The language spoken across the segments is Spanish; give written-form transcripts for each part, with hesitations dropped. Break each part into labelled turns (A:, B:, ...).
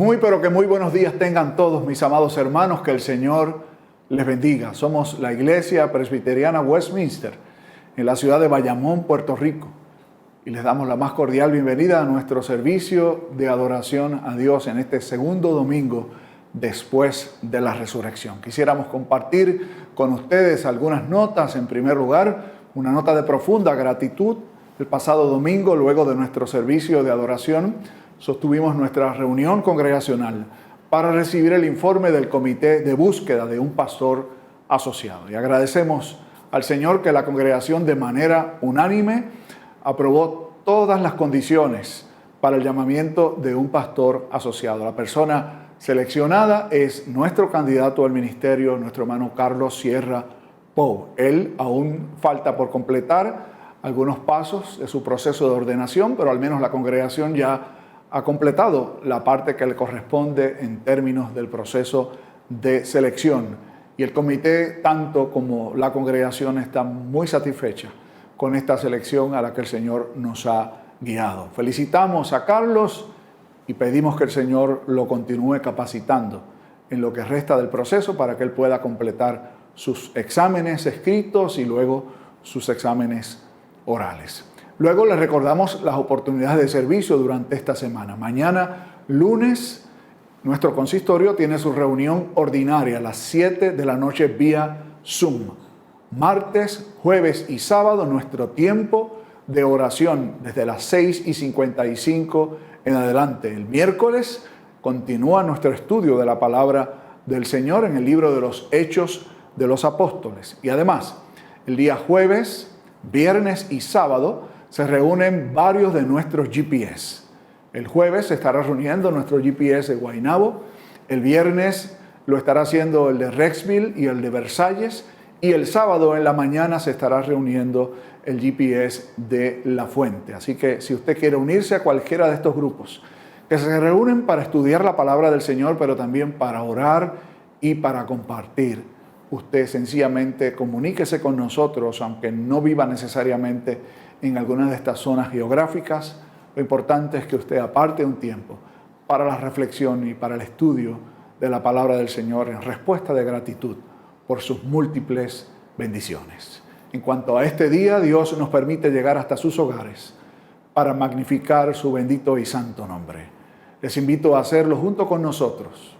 A: Muy pero que muy buenos días tengan todos mis amados hermanos, que el Señor les bendiga. Somos la Iglesia Presbiteriana Westminster en la ciudad de Bayamón, Puerto Rico, y les damos la más cordial bienvenida a nuestro servicio de adoración a Dios en este segundo domingo después de la resurrección. Quisiéramos compartir con ustedes algunas notas. En primer lugar, una nota de profunda gratitud. El pasado domingo, luego de nuestro servicio de adoración, sostuvimos nuestra reunión congregacional para recibir el informe del comité de búsqueda de un pastor asociado. Y agradecemos al Señor que la congregación de manera unánime aprobó todas las condiciones para el llamamiento de un pastor asociado. La persona seleccionada es nuestro candidato al ministerio, nuestro hermano Carlos Sierra Pou. Él aún falta por completar algunos pasos de su proceso de ordenación, pero al menos la congregación ya ha completado la parte que le corresponde en términos del proceso de selección. Y el comité, tanto como la congregación, está muy satisfecha con esta selección a la que el Señor nos ha guiado. Felicitamos a Carlos y pedimos que el Señor lo continúe capacitando en lo que resta del proceso para que él pueda completar sus exámenes escritos y luego sus exámenes orales. Luego les recordamos las oportunidades de servicio durante esta semana. Mañana, lunes, nuestro consistorio tiene su reunión ordinaria a las 7 de la noche vía Zoom. Martes, jueves y sábado, nuestro tiempo de oración desde las 6:55 en adelante. El miércoles continúa nuestro estudio de la palabra del Señor en el libro de los Hechos de los Apóstoles. Y además, el día jueves, viernes y sábado se reúnen varios de nuestros GPS. El jueves se estará reuniendo nuestro GPS de Guaynabo, el viernes lo estará haciendo el de Rexville y el de Versalles, y el sábado en la mañana se estará reuniendo el GPS de La Fuente. Así que si usted quiere unirse a cualquiera de estos grupos, que se reúnen para estudiar la palabra del Señor, pero también para orar y para compartir, usted sencillamente comuníquese con nosotros, aunque no viva necesariamente en alguna de estas zonas geográficas. Lo importante es que usted aparte un tiempo para la reflexión y para el estudio de la palabra del Señor en respuesta de gratitud por sus múltiples bendiciones. En cuanto a este día, Dios nos permite llegar hasta sus hogares para magnificar su bendito y santo nombre. Les invito a hacerlo junto con nosotros,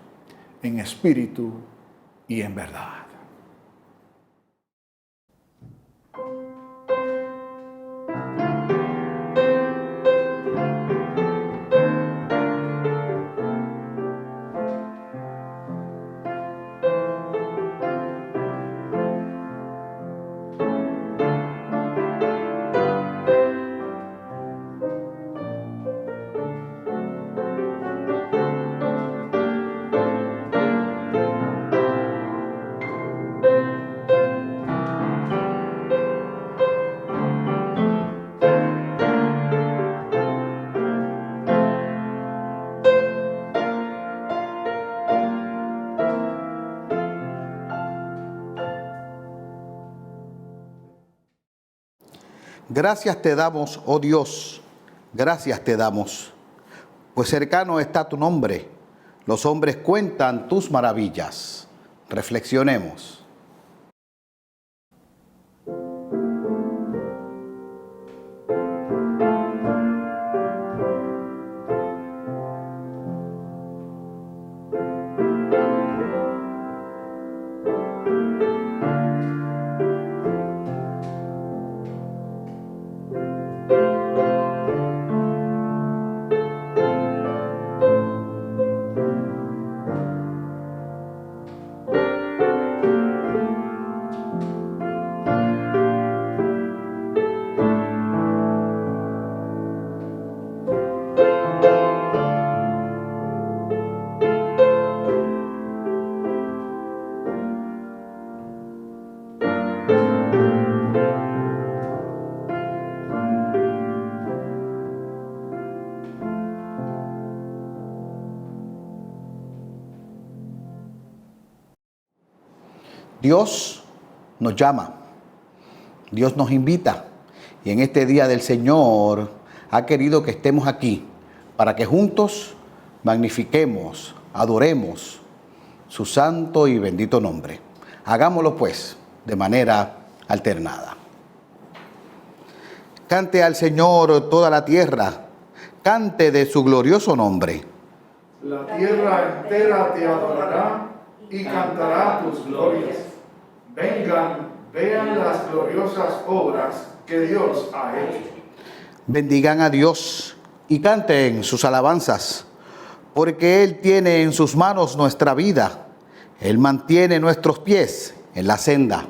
A: en espíritu y en verdad.
B: Gracias te damos, oh Dios, gracias te damos, pues cercano está tu nombre, los hombres cuentan tus maravillas. Reflexionemos. Dios nos llama, Dios nos invita, y en este día del Señor ha querido que estemos aquí para que juntos magnifiquemos, adoremos su santo y bendito nombre. Hagámoslo pues de manera alternada. Cante al Señor toda la tierra, cante de su glorioso nombre.
A: La tierra entera te adorará y cantará tus glorias. Vengan, vean las gloriosas obras que Dios ha hecho.
B: Bendigan a Dios y canten sus alabanzas, porque Él tiene en sus manos nuestra vida. Él mantiene nuestros pies en la senda.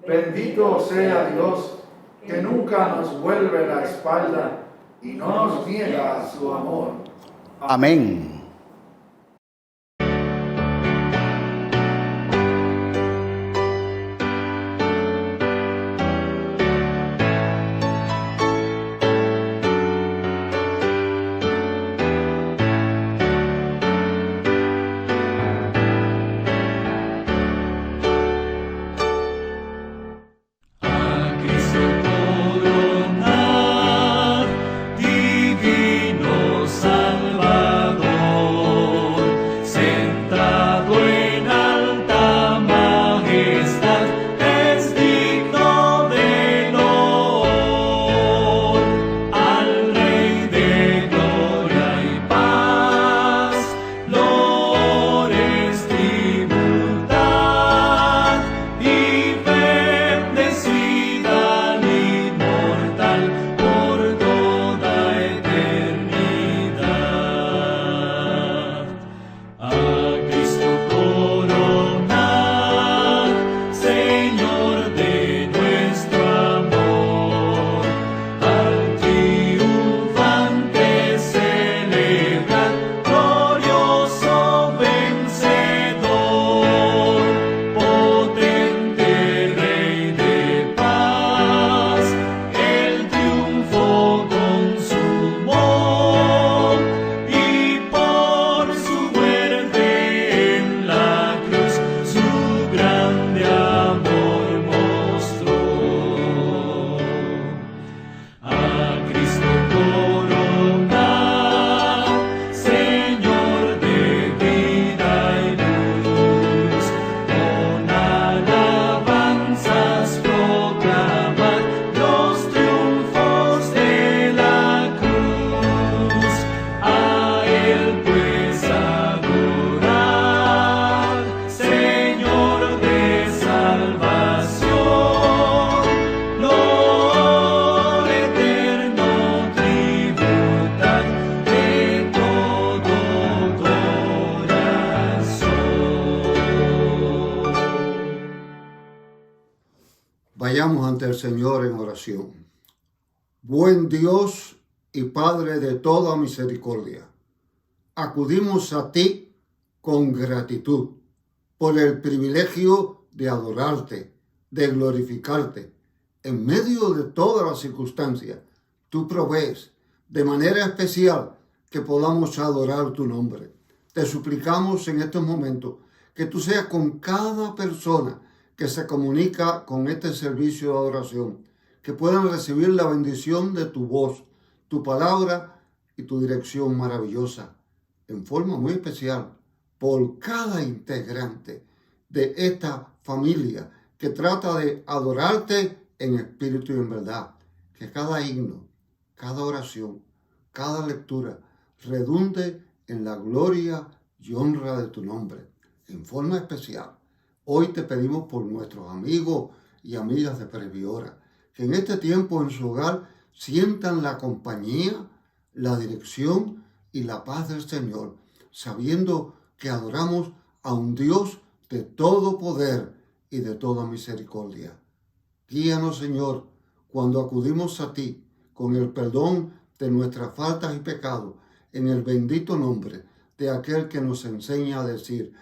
A: Bendito sea Dios, que nunca nos vuelve la espalda y no nos niega su amor.
B: Amén.
C: Vayamos ante el Señor en oración. Buen Dios y Padre de toda misericordia, acudimos a ti con gratitud por el privilegio de adorarte, de glorificarte. En medio de todas las circunstancias, tú provees de manera especial que podamos adorar tu nombre. Te suplicamos en estos momentos que tú seas con cada persona que se comunica con este servicio de adoración, que puedan recibir la bendición de tu voz, tu palabra y tu dirección maravillosa, en forma muy especial, por cada integrante de esta familia que trata de adorarte en espíritu y en verdad. Que cada himno, cada oración, cada lectura redunde en la gloria y honra de tu nombre, en forma especial. Hoy te pedimos por nuestros amigos y amigas de Presbihora, que en este tiempo en su hogar sientan la compañía, la dirección y la paz del Señor, sabiendo que adoramos a un Dios de todo poder y de toda misericordia. Guíanos, Señor, cuando acudimos a ti con el perdón de nuestras faltas y pecados, en el bendito nombre de aquel que nos enseña a decir: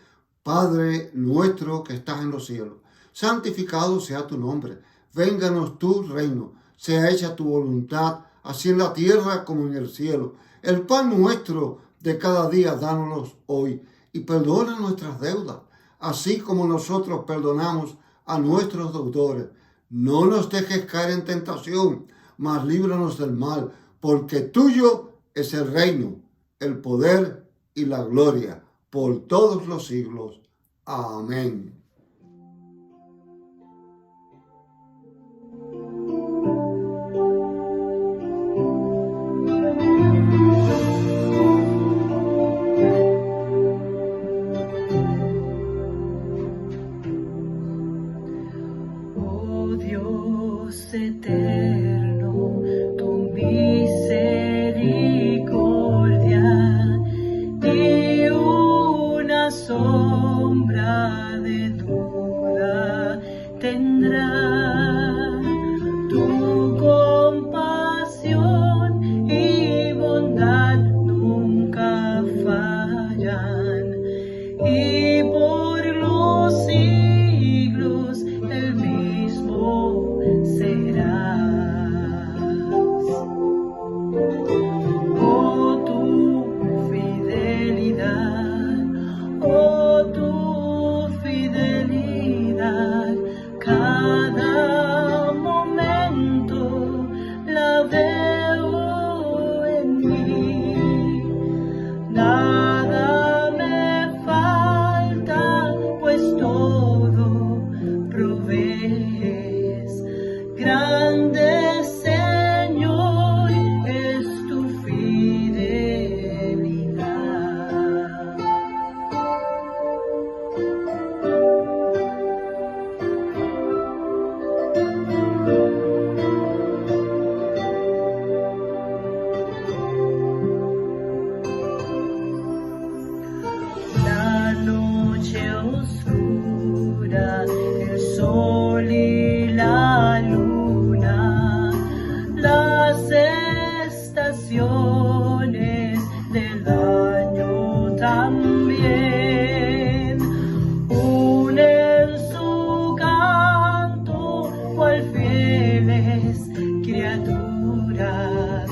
C: Padre nuestro que estás en los cielos, santificado sea tu nombre. Vénganos tu reino, sea hecha tu voluntad, así en la tierra como en el cielo. El pan nuestro de cada día, dánoslo hoy, y perdona nuestras deudas, así como nosotros perdonamos a nuestros deudores. No nos dejes caer en tentación, mas líbranos del mal, porque tuyo es el reino, el poder y la gloria por todos los siglos. Amén.
D: Oh Dios eterno, tu misericordia y una sombra de duda tendrá. Tu compasión y bondad nunca fallan, y por los siglos el mismo serás. Oh, tu fidelidad, cada momento la veo en mí. Nada me falta, pues todo provees. Grande Señor es tu fidelidad. La noche oscura, el sol y la luna, las estaciones del año también unen su canto cual fieles criaturas,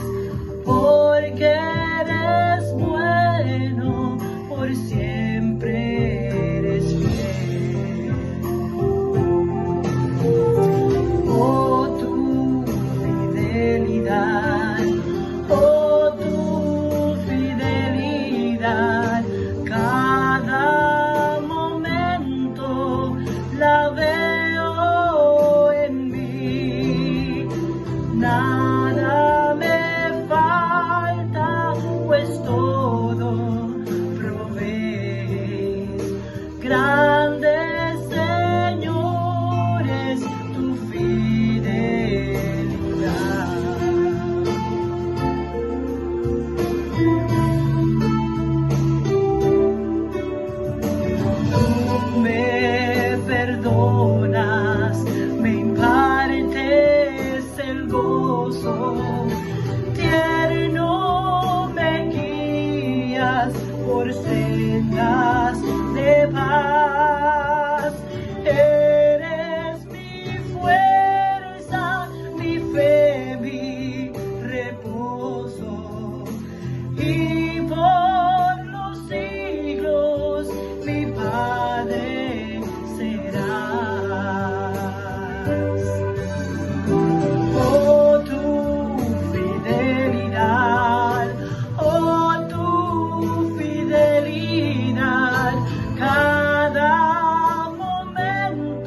D: porque eres bueno, por siempre eres fiel. Oh, tu fidelidad, cada momento la veo en mí. Nada me falta, pues todo provees. Grande Señor es tu fidelidad. Tú me perdonas, me impartes el gozo, tierno me guías por sendas de paz. Eres mi fuerza, mi fe, mi reposo, y por los siglos mi Padre serás. Oh, tu fidelidad, cada momento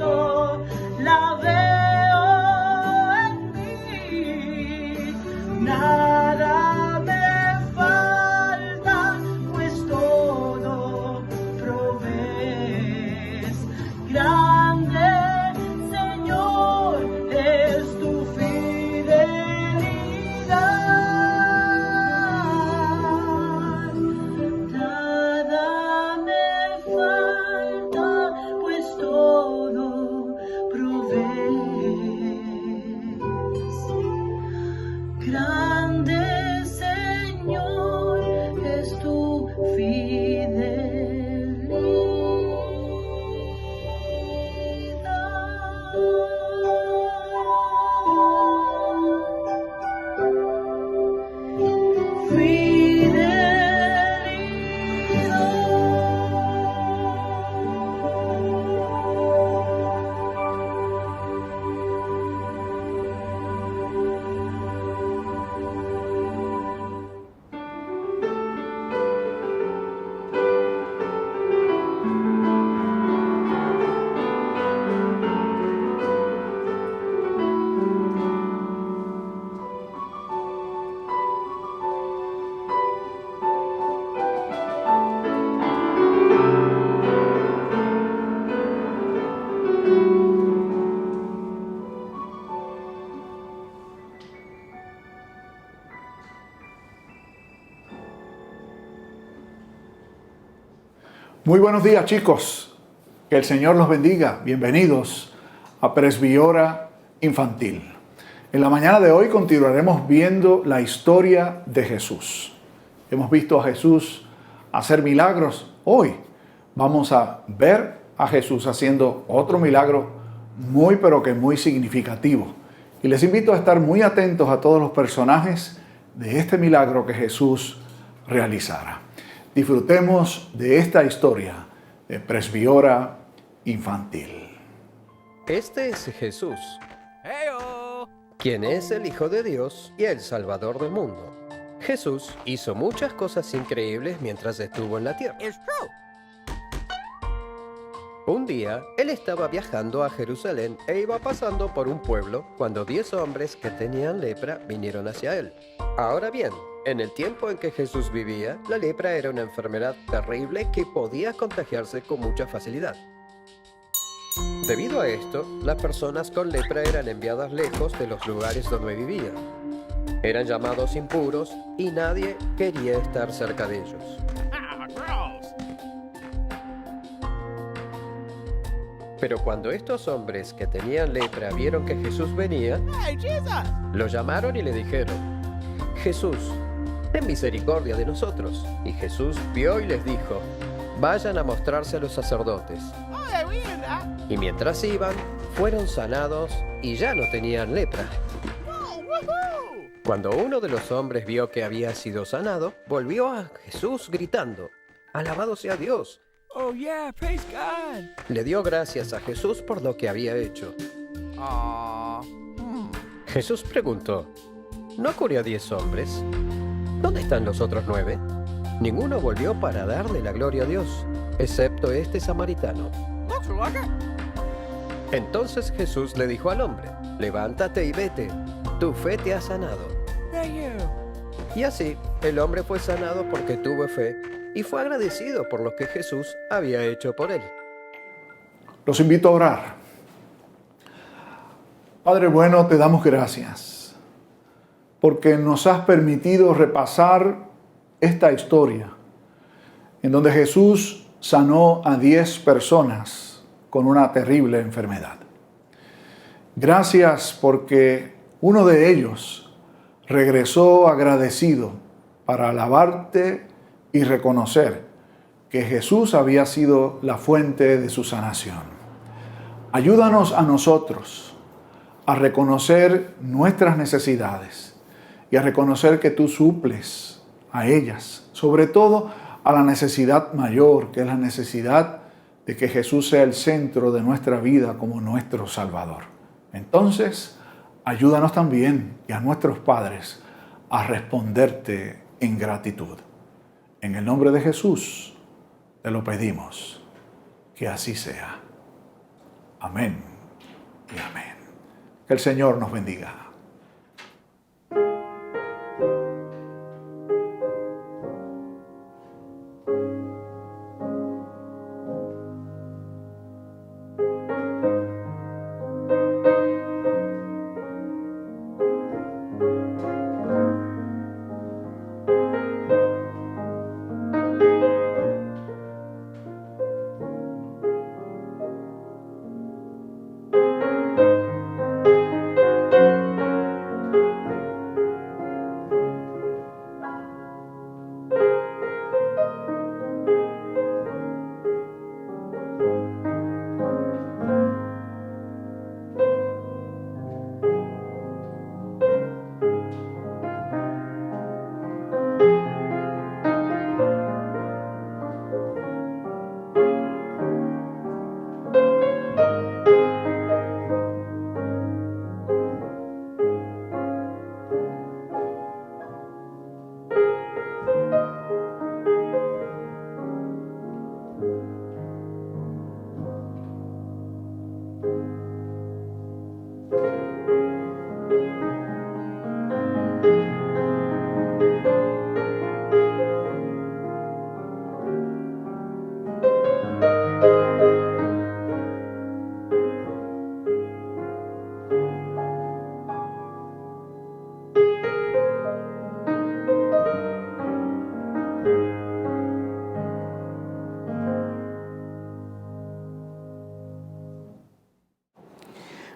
A: Muy buenos días, chicos. Que el Señor los bendiga. Bienvenidos a Presbihora Infantil. En la mañana de hoy continuaremos viendo la historia de Jesús. Hemos visto a Jesús hacer milagros. Hoy vamos a ver a Jesús haciendo otro milagro muy significativo. Y les invito a estar muy atentos a todos los personajes de este milagro que Jesús realizara. Disfrutemos de esta historia de Presbihora Infantil.
E: Este es Jesús, quien es el Hijo de Dios y el Salvador del mundo. Jesús hizo muchas cosas increíbles mientras estuvo en la tierra. Un día, él estaba viajando a Jerusalén e iba pasando por un pueblo cuando 10 hombres que tenían lepra vinieron hacia él. Ahora bien, en el tiempo en que Jesús vivía, la lepra era una enfermedad terrible que podía contagiarse con mucha facilidad. Debido a esto, las personas con lepra eran enviadas lejos de los lugares donde vivían. Eran llamados impuros y nadie quería estar cerca de ellos. Pero cuando estos hombres que tenían lepra vieron que Jesús venía, lo llamaron y le dijeron: Jesús, ten misericordia de nosotros. Y Jesús vio y les dijo: vayan a mostrarse a los sacerdotes. Y mientras iban, fueron sanados y ya no tenían lepra. Cuando uno de los hombres vio que había sido sanado, volvió a Jesús gritando: alabado sea Dios.
F: Oh yeah, praise God.
E: Le dio gracias a Jesús por lo que había hecho. Jesús preguntó: ¿no curé a 10 hombres? ¿Dónde están los otros 9? Ninguno volvió para darle la gloria a Dios, excepto este samaritano. Entonces Jesús le dijo al hombre: levántate y vete, tu fe te ha sanado.
F: Thank you.
E: Y así, el hombre fue sanado porque tuvo fe y fue agradecido por lo que Jesús había hecho por él.
A: Los invito a orar. Padre bueno, te damos gracias porque nos has permitido repasar esta historia en donde Jesús sanó a 10 personas con una terrible enfermedad. Gracias porque uno de ellos regresó agradecido para alabarte y reconocer que Jesús había sido la fuente de su sanación. Ayúdanos a nosotros a reconocer nuestras necesidades y a reconocer que tú suples a ellas, sobre todo a la necesidad mayor, que es la necesidad de que Jesús sea el centro de nuestra vida como nuestro Salvador. Entonces, ayúdanos también y a nuestros padres a responderte en gratitud. En el nombre de Jesús te lo pedimos, que así sea. Amén y amén. Que el Señor nos bendiga.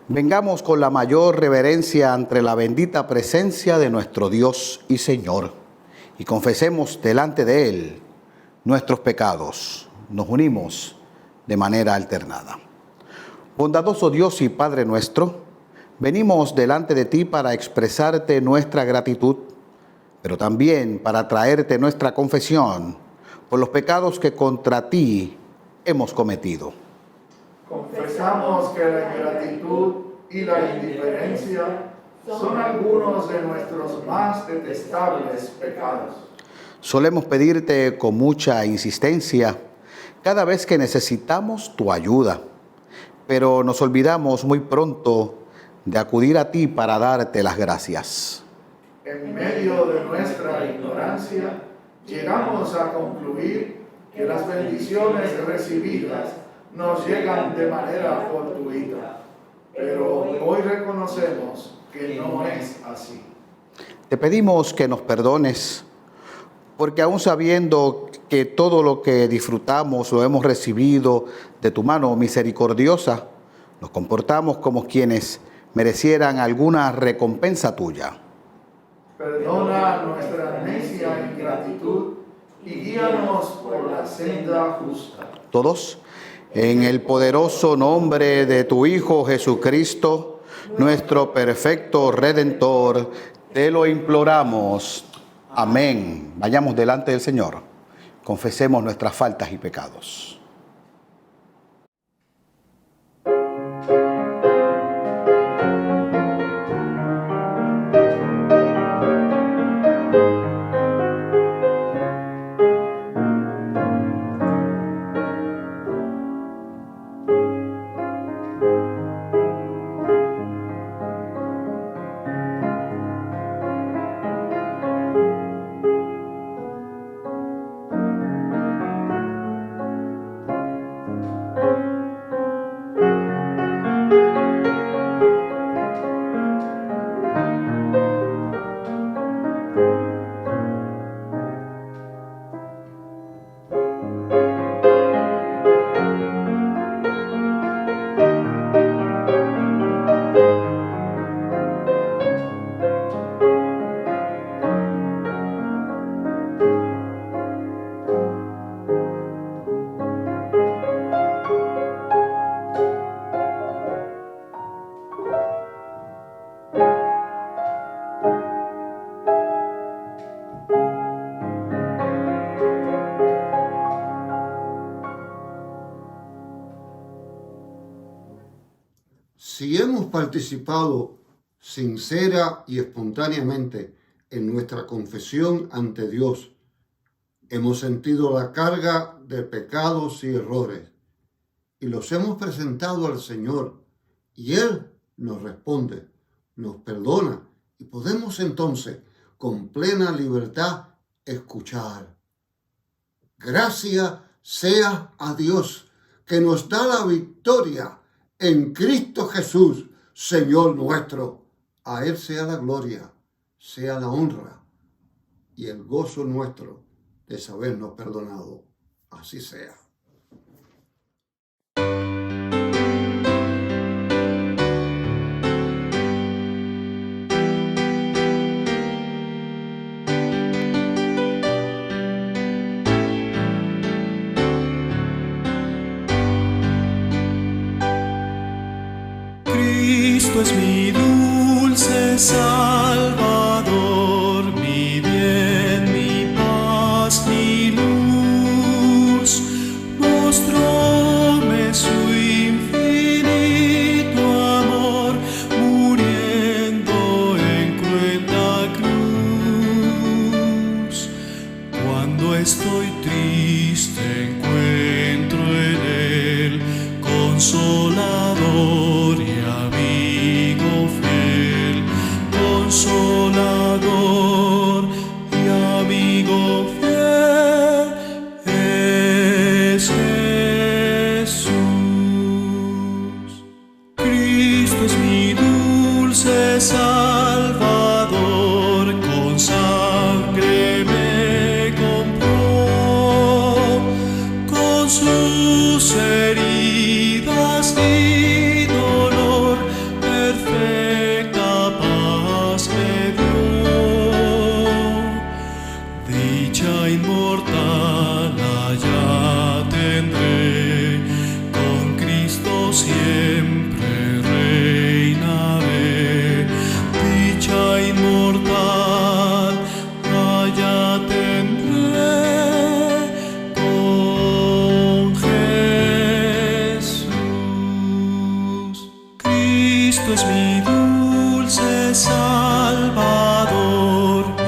B: Vengamos con la mayor reverencia ante la bendita presencia de nuestro Dios y Señor y confesemos delante de Él nuestros pecados. Nos unimos de manera alternada. Bondadoso Dios y Padre nuestro, venimos delante de ti para expresarte nuestra gratitud, pero también para traerte nuestra confesión por los pecados que contra ti hemos cometido.
A: Confesamos que la ingratitud y la indiferencia son algunos de nuestros más detestables pecados.
B: Solemos pedirte con mucha insistencia cada vez que necesitamos tu ayuda, pero nos olvidamos muy pronto de acudir a ti para darte las gracias.
A: En medio de nuestra ignorancia, llegamos a concluir que las bendiciones recibidas nos llegan de manera fortuita, pero hoy reconocemos que no es así.
B: Te pedimos que nos perdones, porque aún sabiendo que todo lo que disfrutamos lo hemos recibido de tu mano misericordiosa, nos comportamos como quienes merecieran alguna recompensa tuya.
A: Perdona nuestra necia ingratitud y guíanos por la senda justa.
B: Todos, en el poderoso nombre de tu Hijo Jesucristo, nuestro perfecto Redentor, te lo imploramos. Amén. Vayamos delante del Señor. Confesemos nuestras faltas y pecados.
C: Si hemos participado sincera y espontáneamente en nuestra confesión ante Dios, hemos sentido la carga de pecados y errores y los hemos presentado al Señor y Él nos responde, nos perdona y podemos entonces con plena libertad escuchar. Gracias sea a Dios que nos da la victoria en Cristo Jesús, Señor nuestro. A Él sea la gloria, sea la honra y el gozo nuestro de sabernos perdonado. Así sea.
G: Cristo es mi dulce Salvador, mi bien, mi paz, mi luz. Mostróme su infinito amor, muriendo en cruenta cruz. Cuando estoy triste encuentro en Él consolador y amigo fiel, consolador y amigo fiel es Jesús. Cristo es mi dulce Salvador, con sangre me compró, con sus heridas y dolor Cristo es mi dulce Salvador,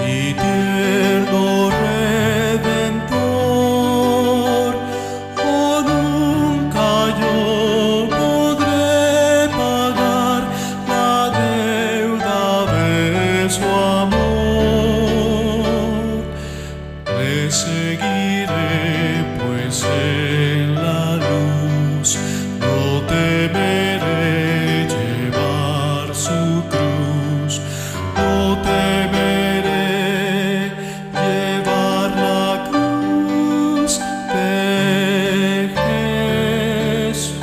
G: mi tierno Redentor. Oh, nunca yo podré pagar la deuda de su amor. Le seguiré pues en la luz, no temeré llevar su cruz, no temeré llevar la cruz de Jesús.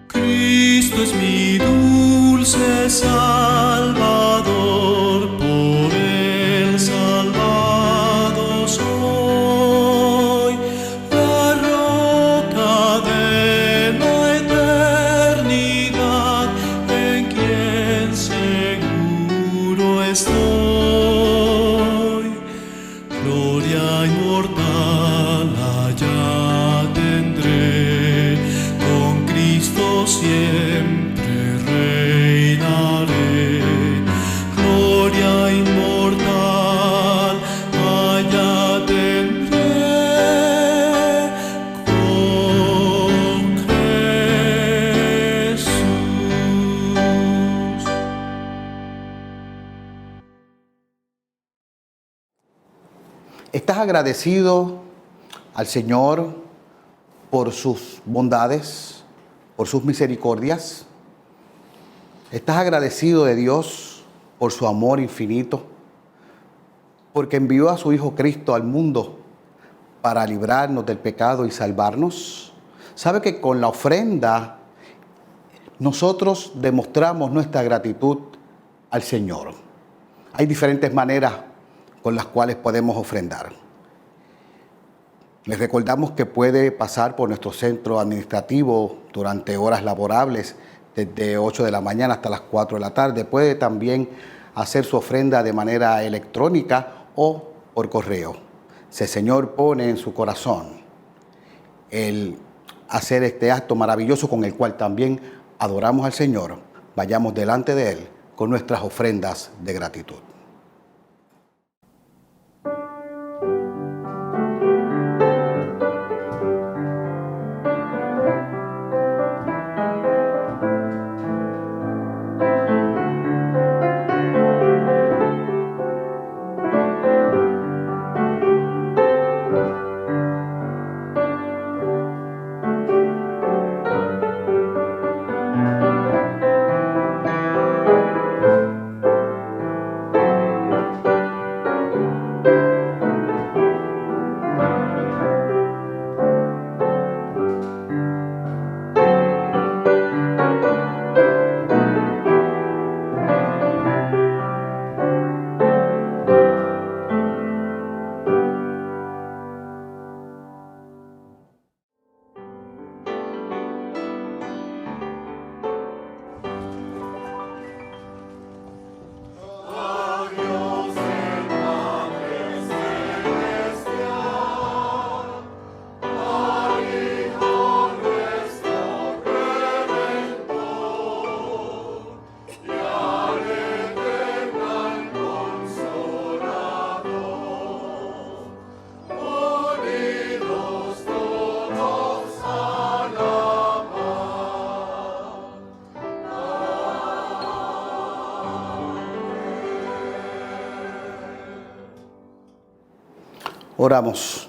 G: Cristo es mi dulce Salvador, por Él salvado soy, la roca de la eternidad, en quien seguro estoy. Gloria inmortal allá tendré, con Cristo siempre reinaré. Gloria inmortal allá tendré con Jesús.
B: ¿Estás agradecido al Señor por sus bondades, por sus misericordias? ¿Estás agradecido de Dios por su amor infinito? Porque envió a su Hijo Cristo al mundo para librarnos del pecado y salvarnos. ¿Sabe que con la ofrenda nosotros demostramos nuestra gratitud al Señor? Hay diferentes maneras con las cuales podemos ofrendar. Les recordamos que puede pasar por nuestro centro administrativo durante horas laborables, desde 8 de la mañana hasta las 4 de la tarde. Puede también hacer su ofrenda de manera electrónica o por correo. Si el Señor pone en su corazón el hacer este acto maravilloso con el cual también adoramos al Señor, vayamos delante de Él con nuestras ofrendas de gratitud. Oramos.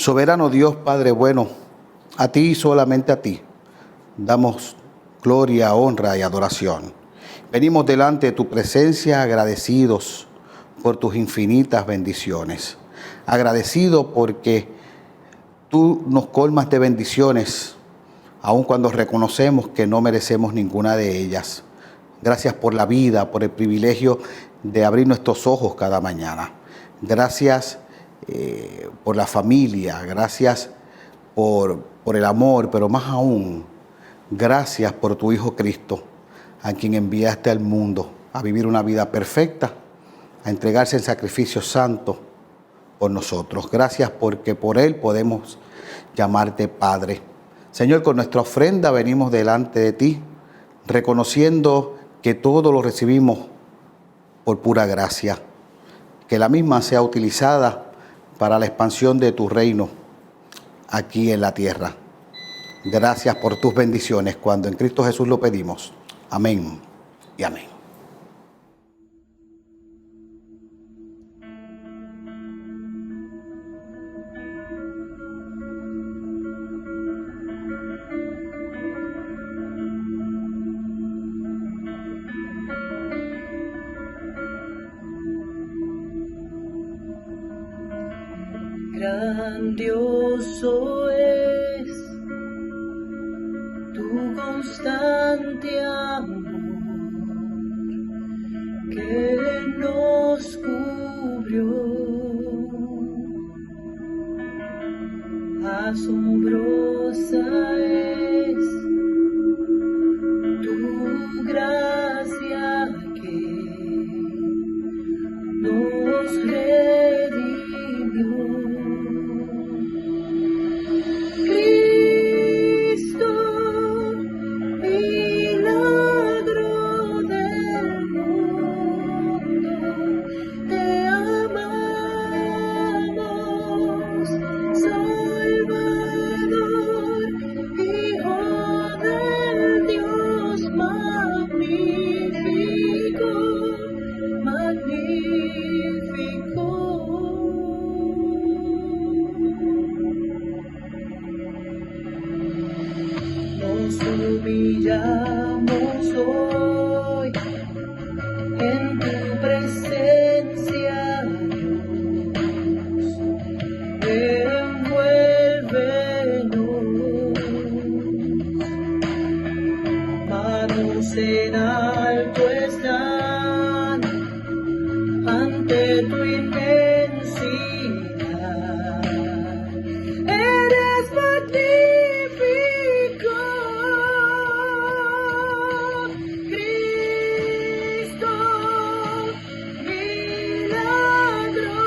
B: Soberano Dios, Padre bueno, a ti y solamente a ti damos gloria, honra y adoración. Venimos delante de tu presencia agradecidos por tus infinitas bendiciones. Agradecidos porque tú nos colmas de bendiciones, aun cuando reconocemos que no merecemos ninguna de ellas. Gracias por la vida, por el privilegio de abrir nuestros ojos cada mañana. Gracias por la familia, gracias por el amor, pero más aún, gracias por tu Hijo Cristo, a quien enviaste al mundo a vivir una vida perfecta, a entregarse en sacrificio santo por nosotros. Gracias porque por Él podemos llamarte Padre. Señor, con nuestra ofrenda venimos delante de ti, reconociendo que todo lo recibimos por pura gracia, que la misma sea utilizada para la expansión de tu reino aquí en la tierra. Gracias por tus bendiciones, cuando en Cristo Jesús lo pedimos. Amén y amén.
D: Grandioso es tu constante amor que nos cubrió. Asombrosa es tu gracia que nos redimió. Cristo, milagro del mundo, te amamos, Salvador, Hijo del Dios magnífico, magnífico. Nos humillamos hoy en tu presencia, Dios. Envuélvenos, manos en alto están ante tu inmensidad. Eres magnífico, Cristo, milagro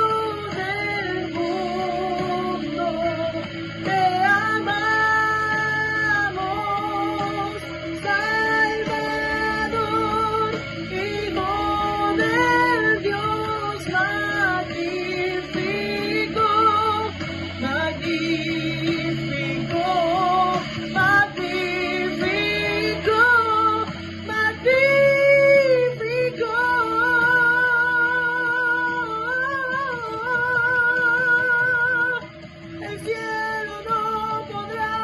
D: del mundo, te amamos, Salvador, Hijo del Dios magnífico, magnífico, magnífico, magnífico. El cielo no podrá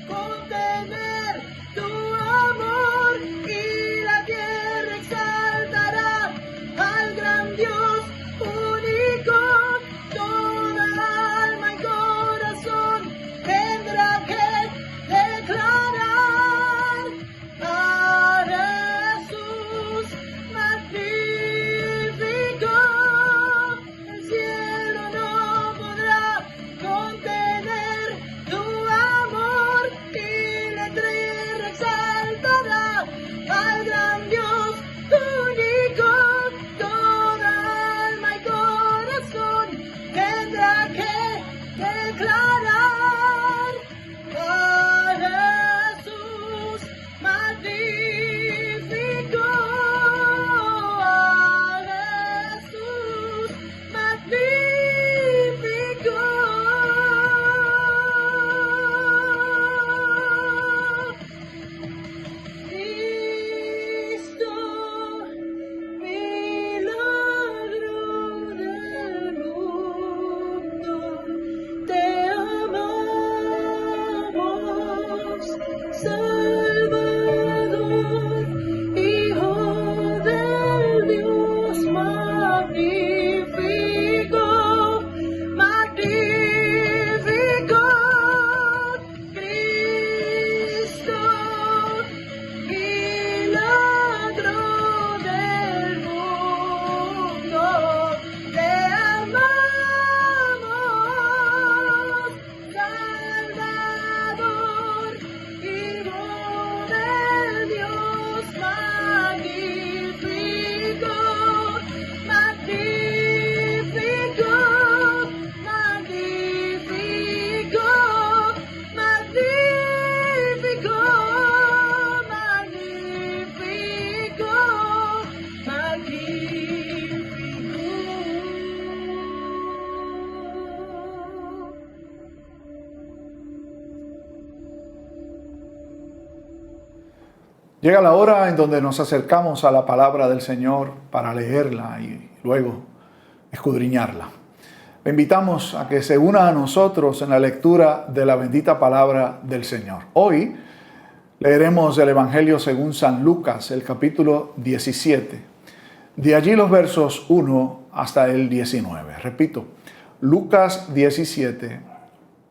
D: contener tu amor y la tierra exaltará al gran Dios único. Toda alma y corazón tendrá que declarar a Jesús magnífico. El cielo no podrá contener tu amor y la tierra exaltará al gran Dios único. Toda alma y corazón tendrá que declarar a Jesús magnífico, a Jesús magnífico. Cristo, milagro del mundo, te
A: Llega la hora en donde nos acercamos a la palabra del Señor para leerla y luego escudriñarla. Le invitamos a que se una a nosotros en la lectura de la bendita palabra del Señor. Hoy leeremos el Evangelio según San Lucas, el capítulo 17. De allí los versos 1 hasta el 19. Repito, Lucas 17,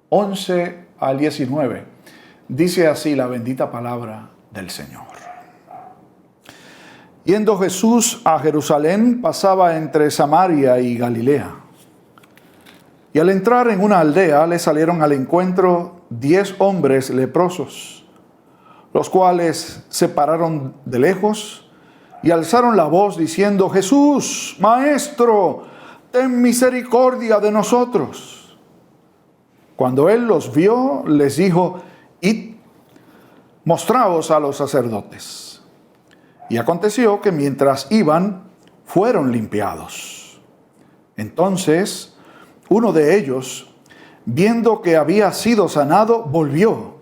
A: 11 al 19. Dice así la bendita palabra del Señor. Yendo Jesús a Jerusalén, pasaba entre Samaria y Galilea. Y al entrar en una aldea, le salieron al encuentro 10 hombres leprosos, los cuales se pararon de lejos y alzaron la voz diciendo: Jesús, Maestro, ten misericordia de nosotros. Cuando él los vio, les dijo: Id, mostraos a los sacerdotes. Y aconteció que mientras iban, fueron limpiados. Entonces uno de ellos, viendo que había sido sanado, volvió,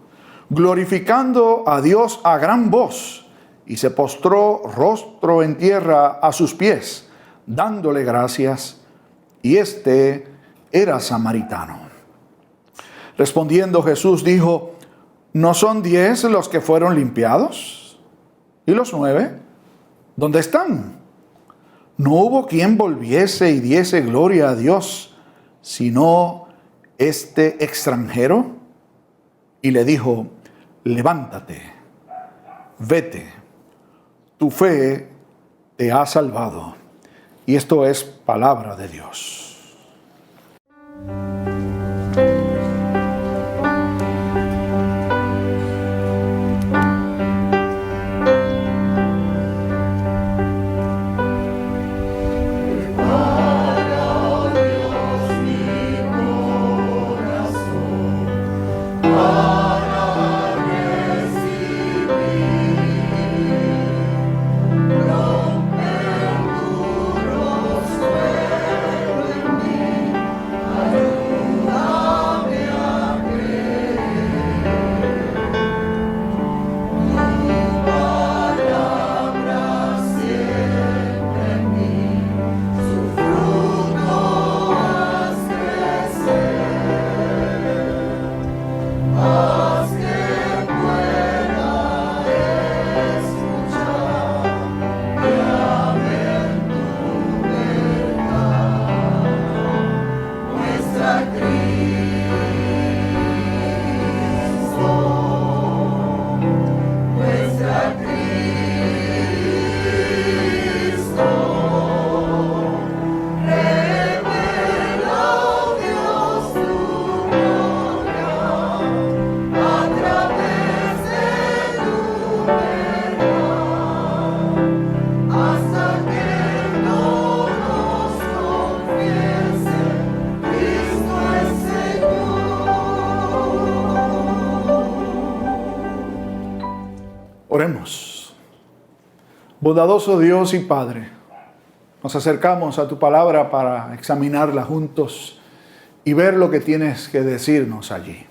A: glorificando a Dios a gran voz, y se postró rostro en tierra a sus pies, dándole gracias, y este era samaritano. Respondiendo Jesús dijo: ¿No son 10 los que fueron limpiados? ¿Y los 9? ¿Dónde están? No hubo quien volviese y diese gloria a Dios, sino este extranjero. Y le dijo: levántate, vete, tu fe te ha salvado. Y esto es palabra de Dios. Oremos. Bondadoso Dios y Padre, nos acercamos a tu palabra para examinarla juntos y ver lo que tienes que decirnos allí.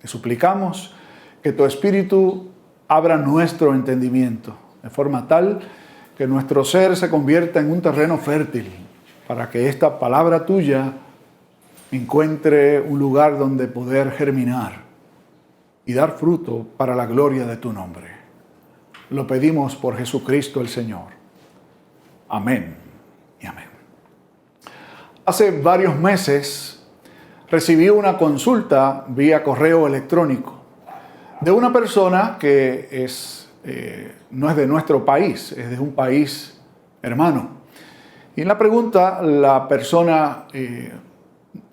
A: Te suplicamos que tu Espíritu abra nuestro entendimiento de forma tal que nuestro ser se convierta en un terreno fértil para que esta palabra tuya encuentre un lugar donde poder germinar y dar fruto para la gloria de tu nombre. Lo pedimos por Jesucristo el Señor. Amén y amén. Hace varios meses recibí una consulta vía correo electrónico de una persona que no es de nuestro país, es de un país hermano. Y en la pregunta la persona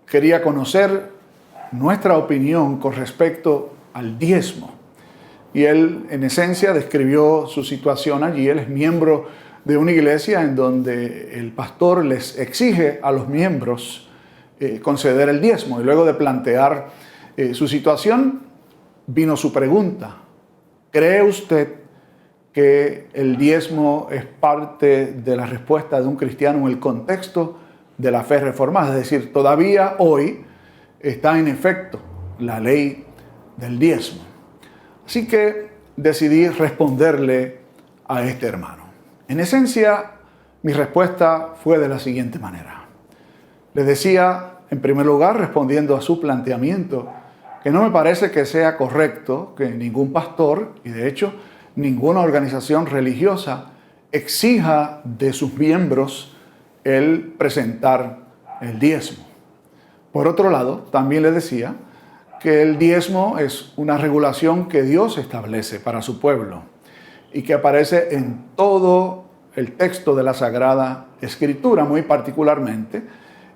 A: quería conocer nuestra opinión con respecto al diezmo. Y él, en esencia, describió su situación allí. Él es miembro de una iglesia en donde el pastor les exige a los miembros conceder el diezmo. Y luego de plantear su situación, vino su pregunta: ¿cree usted que el diezmo es parte de la respuesta de un cristiano en el contexto de la fe reformada? Es decir, todavía hoy está en efecto la ley del diezmo. Así que decidí responderle a este hermano. En esencia, mi respuesta fue de la siguiente manera. Le decía, en primer lugar, respondiendo a su planteamiento, que no me parece que sea correcto que ningún pastor, y de hecho ninguna organización religiosa, exija de sus miembros el presentar el diezmo. Por otro lado, también le decía que el diezmo es una regulación que Dios establece para su pueblo y que aparece en todo el texto de la Sagrada Escritura, muy particularmente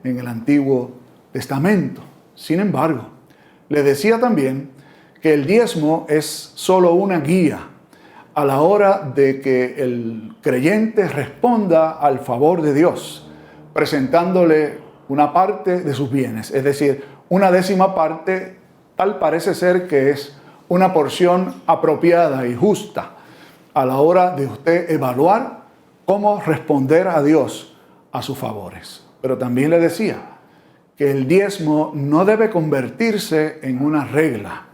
A: en el Antiguo Testamento. Sin embargo, le decía también que el diezmo es solo una guía a la hora de que el creyente responda al favor de Dios, presentándole una parte de sus bienes, es decir, una décima parte, tal parece ser que es una porción apropiada y justa a la hora de usted evaluar cómo responder a Dios a sus favores. Pero también le decía que el diezmo no debe convertirse en una regla,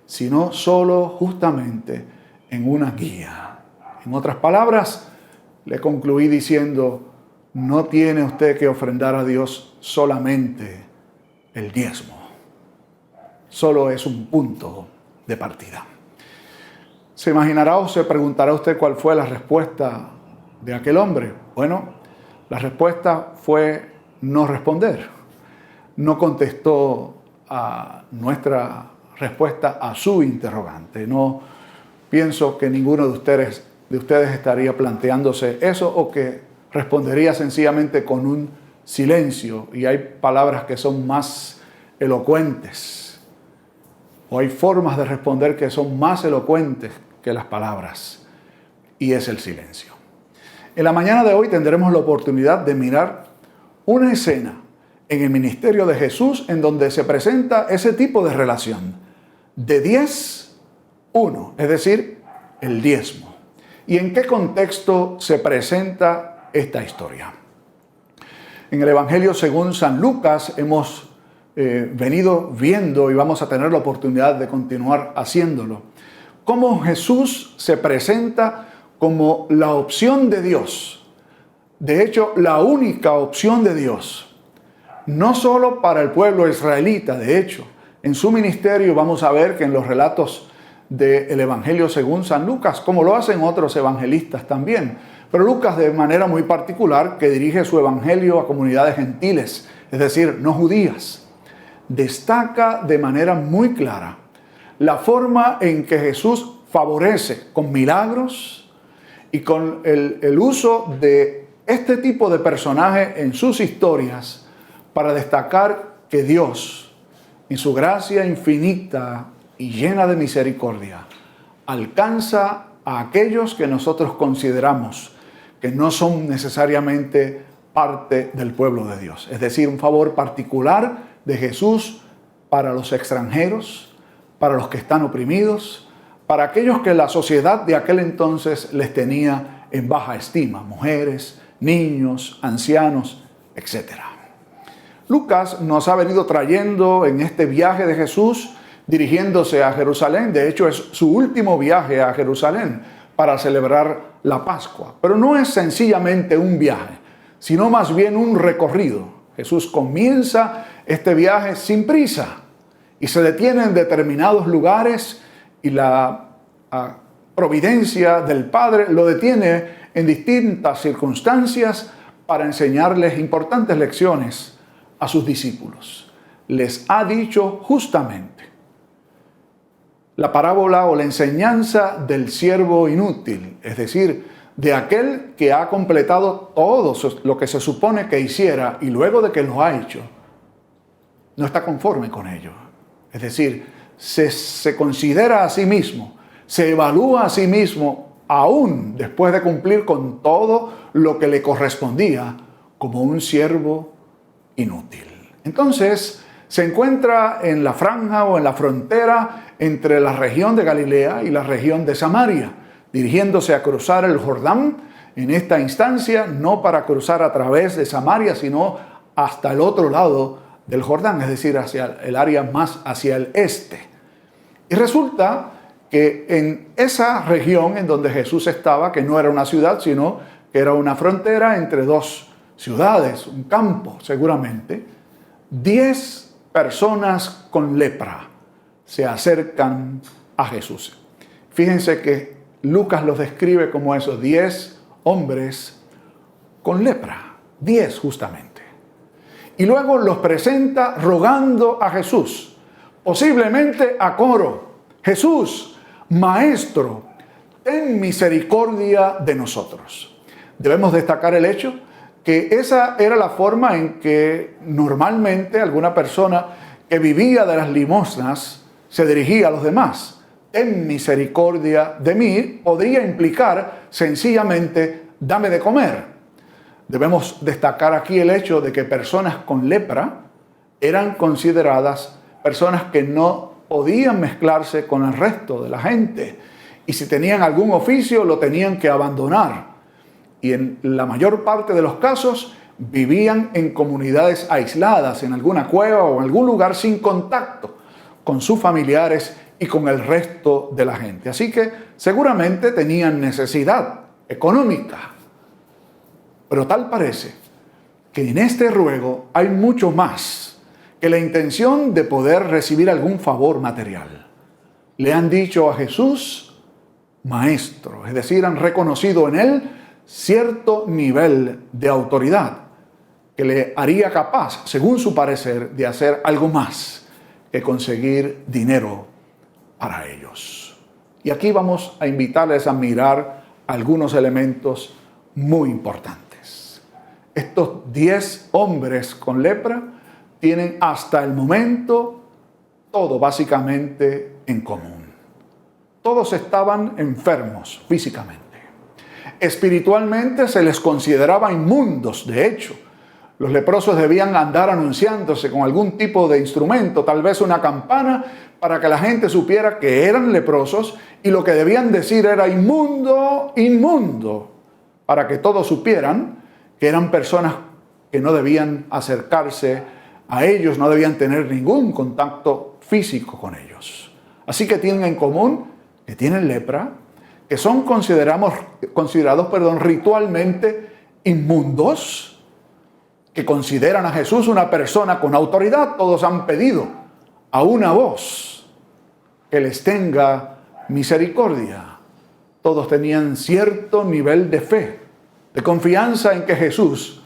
A: sino solo justamente en una guía. En otras palabras, le concluí diciendo, no tiene usted que ofrendar a Dios solamente el diezmo. Solo es un punto de partida. Se imaginará o se preguntará usted cuál fue la respuesta de aquel hombre. Bueno, la respuesta fue no responder. No contestó a nuestra respuesta a su interrogante. No pienso que ninguno de ustedes estaría planteándose eso o que respondería sencillamente con un silencio. Y hay palabras que son más elocuentes. O hay formas de responder que son más elocuentes que las palabras. Y es el silencio. En la mañana de hoy tendremos la oportunidad de mirar una escena en el ministerio de Jesús en donde se presenta ese tipo de relación de 10-1, es decir, el diezmo. ¿Y en qué contexto se presenta esta historia? En el Evangelio según San Lucas hemos venido viendo y vamos a tener la oportunidad de continuar haciéndolo, cómo Jesús se presenta como la opción de Dios. De hecho, la única opción de Dios. No solo para el pueblo israelita, de hecho, en su ministerio vamos a ver que en los relatos del Evangelio según San Lucas, como lo hacen otros evangelistas también, pero Lucas de manera muy particular, que dirige su evangelio a comunidades gentiles, es decir, no judías, destaca de manera muy clara la forma en que Jesús favorece con milagros y con el uso de este tipo de personaje en sus historias para destacar que Dios, en su gracia infinita y llena de misericordia, alcanza a aquellos que nosotros consideramos que no son necesariamente parte del pueblo de Dios. Es decir, un favor particular de Jesús para los extranjeros, para los que están oprimidos, para aquellos que la sociedad de aquel entonces les tenía en baja estima, mujeres, niños, ancianos, etc. Lucas nos ha venido trayendo en este viaje de Jesús dirigiéndose a Jerusalén. De hecho, es su último viaje a Jerusalén para celebrar la Pascua. Pero no es sencillamente un viaje, sino más bien un recorrido. Jesús comienza este viaje sin prisa y se detiene en determinados lugares y la providencia del Padre lo detiene en distintas circunstancias para enseñarles importantes lecciones a sus discípulos. Les ha dicho justamente la parábola o la enseñanza del siervo inútil, es decir, de aquel que ha completado todo lo que se supone que hiciera y luego de que lo ha hecho, no está conforme con ello. Es decir, se considera a sí mismo, se evalúa a sí mismo, aún después de cumplir con todo lo que le correspondía, como un siervo inútil. Entonces, se encuentra en la franja o en la frontera entre la región de Galilea y la región de Samaria, dirigiéndose a cruzar el Jordán, en esta instancia, no para cruzar a través de Samaria, sino hasta el otro lado del Jordán, es decir, hacia el área más hacia el este. Y resulta que en esa región en donde Jesús estaba, que no era una ciudad, sino que era una frontera entre dos ciudades, un campo seguramente, 10 personas con lepra se acercan a Jesús. Fíjense que Lucas los describe como esos 10 hombres con lepra, 10 justamente. Y luego los presenta rogando a Jesús, posiblemente a coro: Jesús, Maestro, ten misericordia de nosotros. Debemos destacar el hecho que esa era la forma en que normalmente alguna persona que vivía de las limosnas se dirigía a los demás. Ten misericordia de mí podría implicar sencillamente dame de comer. Debemos destacar aquí el hecho de que personas con lepra eran consideradas personas que no podían mezclarse con el resto de la gente, y si tenían algún oficio lo tenían que abandonar, y en la mayor parte de los casos vivían en comunidades aisladas, en alguna cueva o en algún lugar sin contacto con sus familiares y con el resto de la gente. Así que seguramente tenían necesidad económica. Pero tal parece que en este ruego hay mucho más que la intención de poder recibir algún favor material. Le han dicho a Jesús, Maestro, es decir, han reconocido en él cierto nivel de autoridad que le haría capaz, según su parecer, de hacer algo más que conseguir dinero para ellos. Y aquí vamos a invitarles a mirar algunos elementos muy importantes. Estos 10 hombres con lepra tienen hasta el momento todo básicamente en común. Todos estaban enfermos físicamente. Espiritualmente se les consideraba inmundos. De hecho, los leprosos debían andar anunciándose con algún tipo de instrumento, tal vez una campana, para que la gente supiera que eran leprosos, y lo que debían decir era inmundo, inmundo, para que todos supieran que eran personas que no debían acercarse a ellos, no debían tener ningún contacto físico con ellos. Así que tienen en común que tienen lepra, que son considerados ritualmente inmundos, que consideran a Jesús una persona con autoridad. Todos han pedido a una voz que les tenga misericordia. Todos tenían cierto nivel de fe, de confianza en que Jesús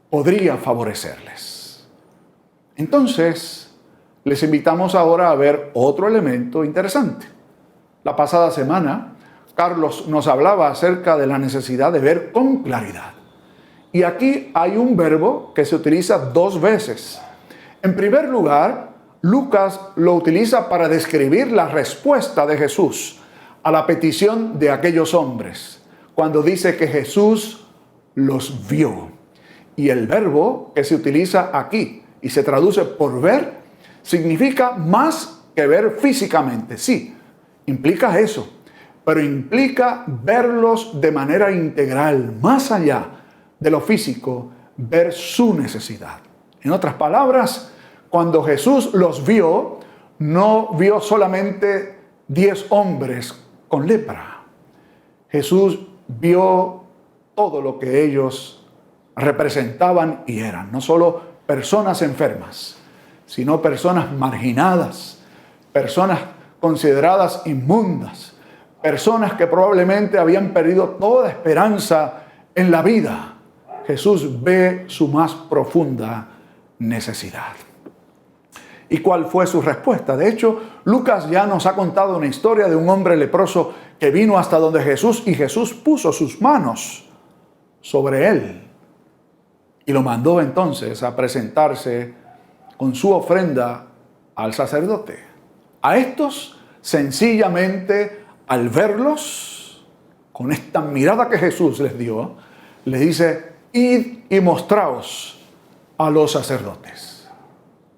A: podría favorecerles. Entonces, les invitamos ahora a ver otro elemento interesante. La pasada semana, Carlos nos hablaba acerca de la necesidad de ver con claridad. Y aquí hay un verbo que se utiliza 2 veces. En primer lugar, Lucas lo utiliza para describir la respuesta de Jesús a la petición de aquellos hombres, cuando dice que Jesús los vio. Y el verbo que se utiliza aquí y se traduce por ver, significa más que ver físicamente. Sí, implica eso, pero implica verlos de manera integral, más allá de lo físico, ver su necesidad. En otras palabras, cuando Jesús los vio, no vio solamente 10 hombres con lepra. Jesús vio todo lo que ellos representaban y eran. No solo personas enfermas, sino personas marginadas, personas consideradas inmundas, personas que probablemente habían perdido toda esperanza en la vida. Jesús ve su más profunda necesidad. ¿Y cuál fue su respuesta? De hecho, Lucas ya nos ha contado una historia de un hombre leproso que vino hasta donde Jesús, y Jesús puso sus manos sobre él y lo mandó entonces a presentarse con su ofrenda al sacerdote. A estos, sencillamente, al verlos, con esta mirada que Jesús les dio, les dice: id y mostraos a los sacerdotes.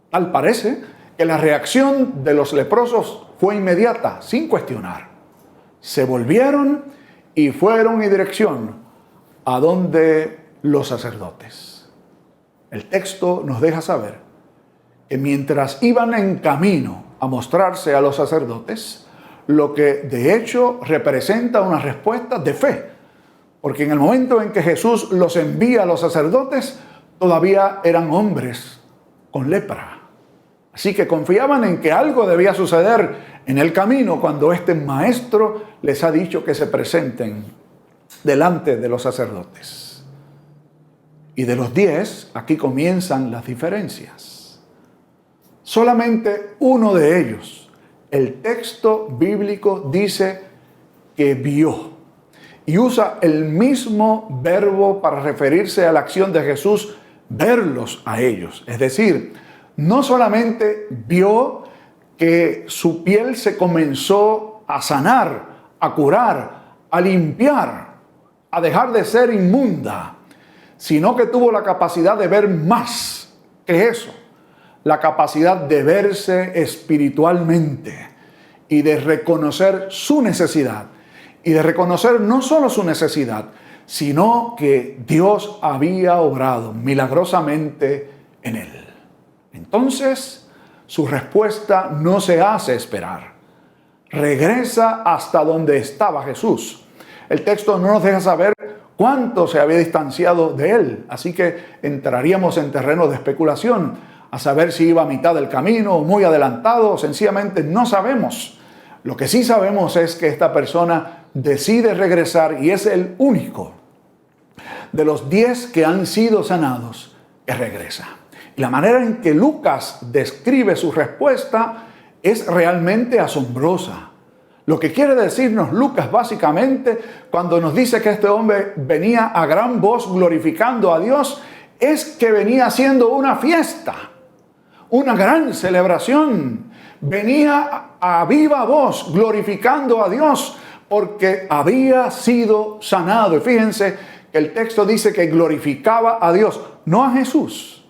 A: Tal parece que la reacción de los leprosos fue inmediata, sin cuestionar. Se volvieron y fueron en dirección a donde los sacerdotes. El texto nos deja saber que mientras iban en camino a mostrarse a los sacerdotes, lo que de hecho representa una respuesta de fe. Porque en el momento en que Jesús los envía a los sacerdotes, todavía eran hombres con lepra. Así que confiaban en que algo debía suceder en el camino cuando este maestro les ha dicho que se presenten delante de los sacerdotes. Y de los 10, aquí comienzan las diferencias. Solamente uno de ellos, el texto bíblico dice que vio. Y usa el mismo verbo para referirse a la acción de Jesús, verlos a ellos. Es decir, no solamente vio que su piel se comenzó a sanar, a curar, a limpiar, a dejar de ser inmunda, sino que tuvo la capacidad de ver más que eso, la capacidad de verse espiritualmente y de reconocer su necesidad. Y de reconocer no solo su necesidad, sino que Dios había obrado milagrosamente en él. Entonces, su respuesta no se hace esperar. Regresa hasta donde estaba Jesús. El texto no nos deja saber cuánto se había distanciado de él, así que entraríamos en terreno de especulación, a saber si iba a mitad del camino o muy adelantado, o sencillamente no sabemos. Lo que sí sabemos es que esta persona decide regresar y es el único de los 10 que han sido sanados que regresa. Y la manera en que Lucas describe su respuesta es realmente asombrosa. Lo que quiere decirnos Lucas básicamente cuando nos dice que este hombre venía a gran voz glorificando a Dios es que venía haciendo una fiesta, una gran celebración. Venía a viva voz glorificando a Dios porque había sido sanado. Y fíjense que el texto dice que glorificaba a Dios, no a Jesús.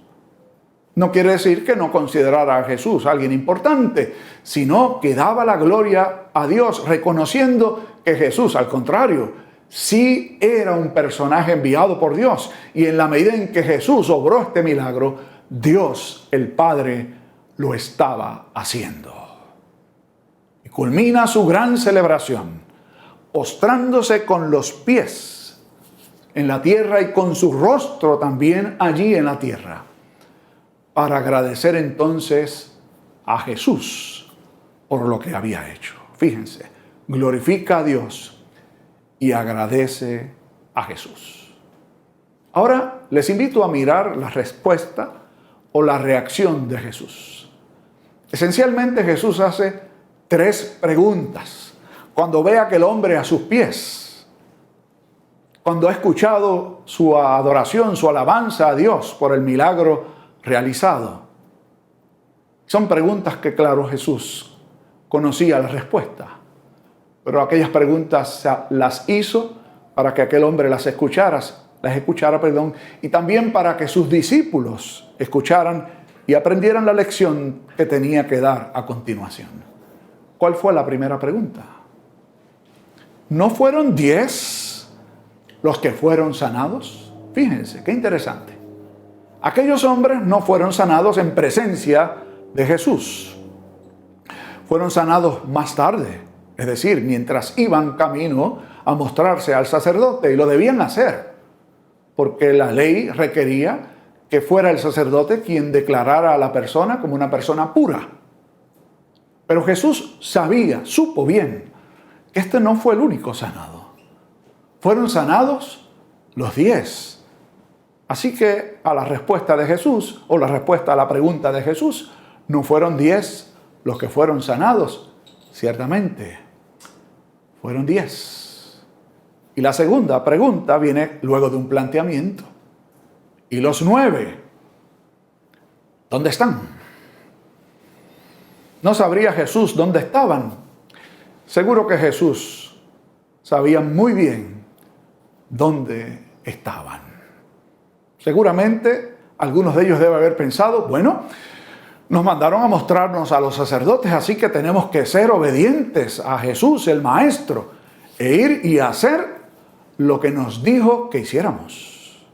A: No quiere decir que no considerara a Jesús alguien importante, sino que daba la gloria a Dios, reconociendo que Jesús, al contrario, sí era un personaje enviado por Dios. Y en la medida en que Jesús obró este milagro, Dios, el Padre, lo estaba haciendo. Y culmina su gran celebración postrándose con los pies en la tierra y con su rostro también allí en la tierra, para agradecer entonces a Jesús por lo que había hecho. Fíjense, glorifica a Dios y agradece a Jesús. Ahora les invito a mirar la respuesta o la reacción de Jesús. Esencialmente Jesús hace 3 preguntas. Cuando ve a aquel hombre a sus pies, cuando ha escuchado su adoración, su alabanza a Dios por el milagro realizado. Son preguntas que, claro, Jesús conocía la respuesta, pero aquellas preguntas las hizo para que aquel hombre las escuchara, y también para que sus discípulos escucharan y aprendieran la lección que tenía que dar a continuación. ¿Cuál fue la primera pregunta? ¿No fueron 10 los que fueron sanados? Fíjense, qué interesante. Aquellos hombres no fueron sanados en presencia de Jesús. Fueron sanados más tarde, es decir, mientras iban camino a mostrarse al sacerdote, y lo debían hacer, porque la ley requería que fuera el sacerdote quien declarara a la persona como una persona pura. Pero Jesús supo bien, que este no fue el único sanado. Fueron sanados los 10. Así que a la respuesta de Jesús, o la respuesta a la pregunta de Jesús, no fueron 10 los que fueron sanados. Ciertamente, fueron 10. Y la segunda pregunta viene luego de un planteamiento. ¿Y los 9? ¿Dónde están? ¿No sabría Jesús dónde estaban? Seguro que Jesús sabía muy bien dónde estaban. Seguramente algunos de ellos deben haber pensado, bueno, nos mandaron a mostrarnos a los sacerdotes, así que tenemos que ser obedientes a Jesús, el Maestro, e ir y hacer lo que nos dijo que hiciéramos.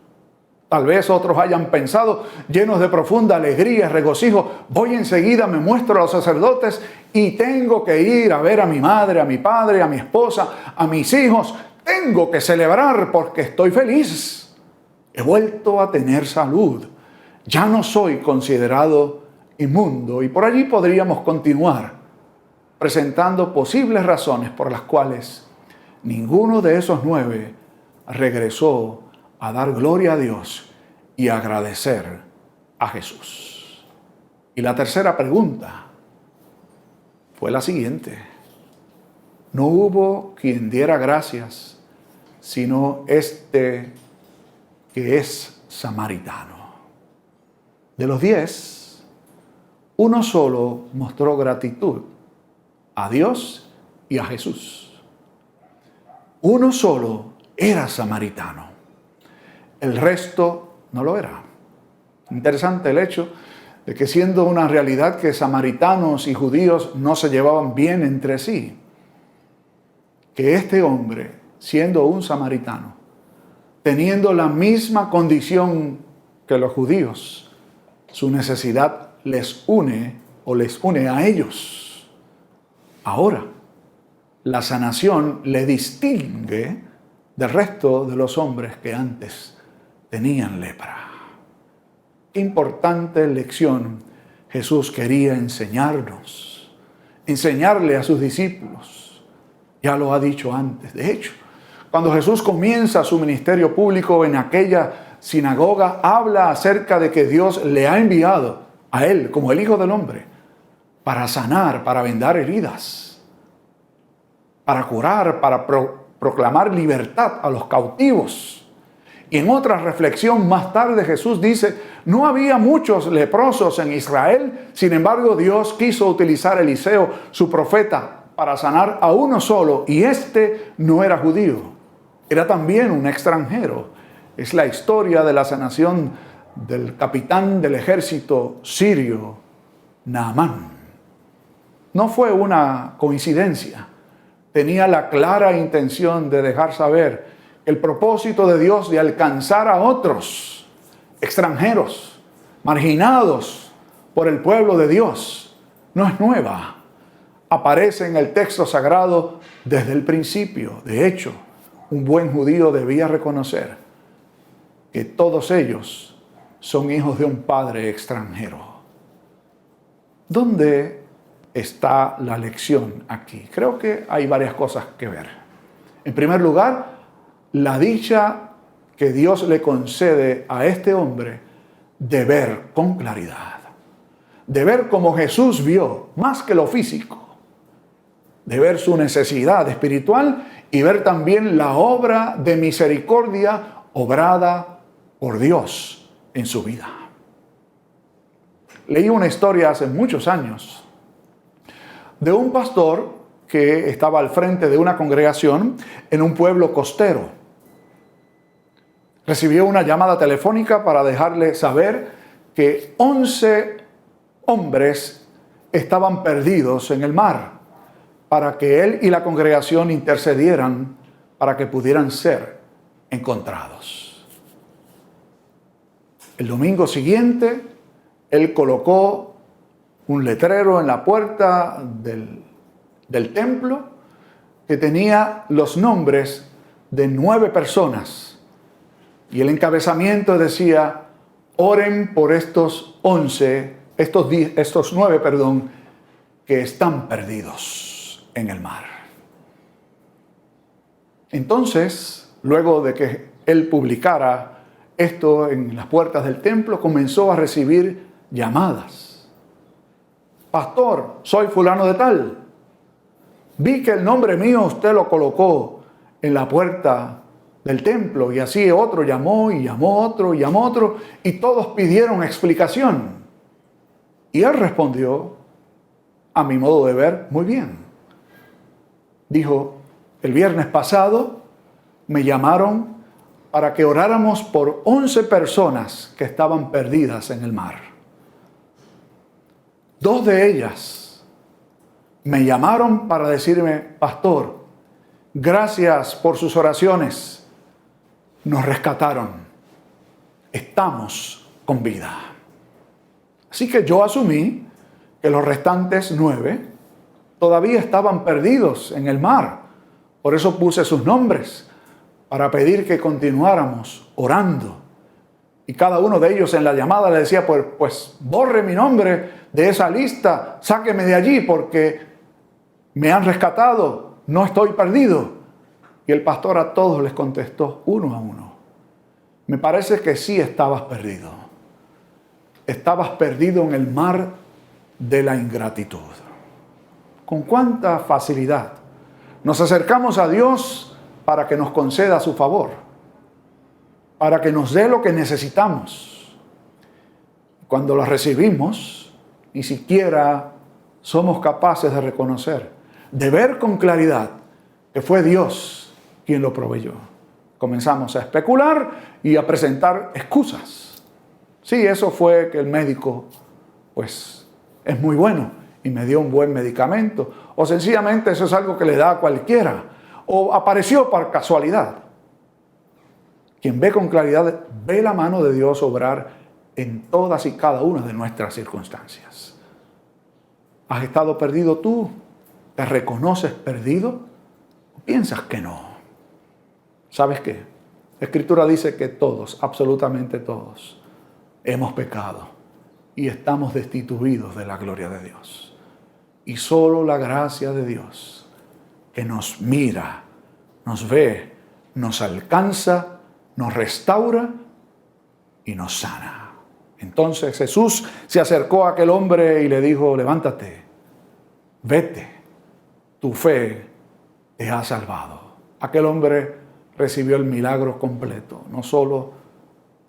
A: Tal vez otros hayan pensado, llenos de profunda alegría y regocijo, voy enseguida, me muestro a los sacerdotes y tengo que ir a ver a mi madre, a mi padre, a mi esposa, a mis hijos. Tengo que celebrar porque estoy feliz. He vuelto a tener salud. Ya no soy considerado inmundo. Y por allí podríamos continuar presentando posibles razones por las cuales ninguno de esos 9 regresó a dar gloria a Dios y agradecer a Jesús. Y la tercera pregunta fue la siguiente: no hubo quien diera gracias, sino este que es samaritano. De los 10, uno solo mostró gratitud a Dios y a Jesús. Uno solo era samaritano. El resto no lo era. Interesante el hecho de que, siendo una realidad que samaritanos y judíos no se llevaban bien entre sí, que este hombre, siendo un samaritano, teniendo la misma condición que los judíos, su necesidad les une a ellos. Ahora, la sanación le distingue del resto de los hombres que antes tenían lepra. Qué importante lección Jesús quería enseñarnos, enseñarle a sus discípulos. Ya lo ha dicho antes. De hecho, cuando Jesús comienza su ministerio público en aquella sinagoga, habla acerca de que Dios le ha enviado a él como el Hijo del Hombre para sanar, para vendar heridas, para curar, para proclamar libertad a los cautivos. Y en otra reflexión más tarde Jesús dice, no había muchos leprosos en Israel, sin embargo Dios quiso utilizar a Eliseo, su profeta, para sanar a uno solo, y este no era judío, era también un extranjero. Es la historia de la sanación del capitán del ejército sirio, Naamán. No fue una coincidencia. Tenía la clara intención de dejar saber el propósito de Dios de alcanzar a otros extranjeros, marginados por el pueblo de Dios. No es nueva. Aparece en el texto sagrado desde el principio. De hecho, un buen judío debía reconocer que todos ellos son hijos de un padre extranjero. ¿Dónde está la lección aquí? Creo que hay varias cosas que ver. En primer lugar, la dicha que Dios le concede a este hombre de ver con claridad, de ver como Jesús vio, más que lo físico, de ver su necesidad espiritual y ver también la obra de misericordia obrada por Dios en su vida. Leí una historia hace muchos años de un pastor que estaba al frente de una congregación en un pueblo costero. Recibió una llamada telefónica para dejarle saber que 11 hombres estaban perdidos en el mar, para que él y la congregación intercedieran para que pudieran ser encontrados. El domingo siguiente, él colocó un letrero en la puerta del templo que tenía los nombres de 9 personas. Y el encabezamiento decía, oren por estos 9, que están perdidos en el mar. Entonces, luego de que él publicara esto en las puertas del templo, comenzó a recibir llamadas. Pastor, soy fulano de tal. Vi que el nombre mío usted lo colocó en la puerta del templo, y así otro llamó y llamó otro y llamó otro, y todos pidieron explicación. Y él respondió, a mi modo de ver, muy bien. Dijo, el viernes pasado me llamaron para que oráramos por 11 personas que estaban perdidas en el mar. 2 de ellas me llamaron para decirme, pastor, gracias por sus oraciones, nos rescataron. estamos con vida. Así que yo asumí que los restantes 9 todavía estaban perdidos en el mar. Por eso puse sus nombres, para pedir que continuáramos orando. Y cada uno de ellos en la llamada le decía, pues borre mi nombre de esa lista, sáqueme de allí porque me han rescatado, no estoy perdido. Y el pastor a todos les contestó uno a uno. Me parece que sí estabas perdido. Estabas perdido en el mar de la ingratitud. Con cuánta facilidad nos acercamos a Dios para que nos conceda su favor, para que nos dé lo que necesitamos. Cuando lo recibimos, ni siquiera somos capaces de reconocer, de ver con claridad que fue Dios quien lo proveyó. Comenzamos a especular y a presentar excusas. Sí, eso fue que el médico, pues, es muy bueno y me dio un buen medicamento. O sencillamente eso es algo que le da a cualquiera. O apareció por casualidad. Quien ve con claridad, ve la mano de Dios obrar en todas y cada una de nuestras circunstancias. ¿Has estado perdido tú? ¿Te reconoces perdido? ¿O piensas que no? ¿Sabes qué? La Escritura dice que todos, absolutamente todos, hemos pecado y estamos destituidos de la gloria de Dios. Y solo la gracia de Dios, que nos mira, nos ve, nos alcanza, nos restaura y nos sana. Entonces Jesús se acercó a aquel hombre y le dijo, levántate, vete, tu fe te ha salvado. Aquel hombre recibió el milagro completo, no solo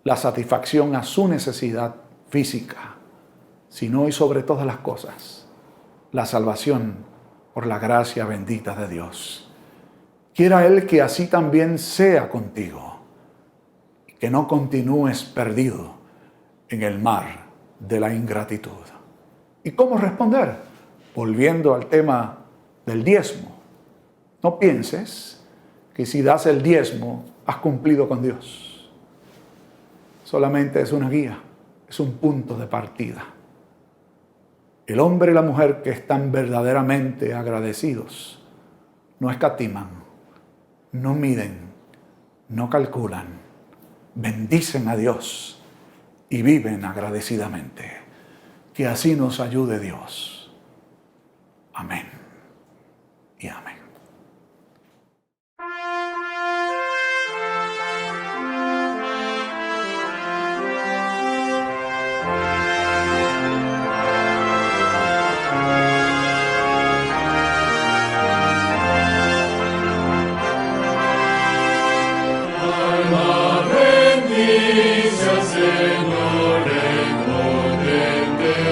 A: la satisfacción a su necesidad física, sino y sobre todas las cosas, la salvación por la gracia bendita de Dios. Quiera Él que así también sea contigo, que no continúes perdido en el mar de la ingratitud. ¿Y cómo responder? Volviendo al tema del diezmo. No pienses que si das el diezmo has cumplido con Dios. Solamente es una guía, es un punto de partida. El hombre y la mujer que están verdaderamente agradecidos no escatiman, no miden, no calculan, bendicen a Dios y viven agradecidamente. Que así nos ayude Dios. Amén y amén.
G: Señor, en orden de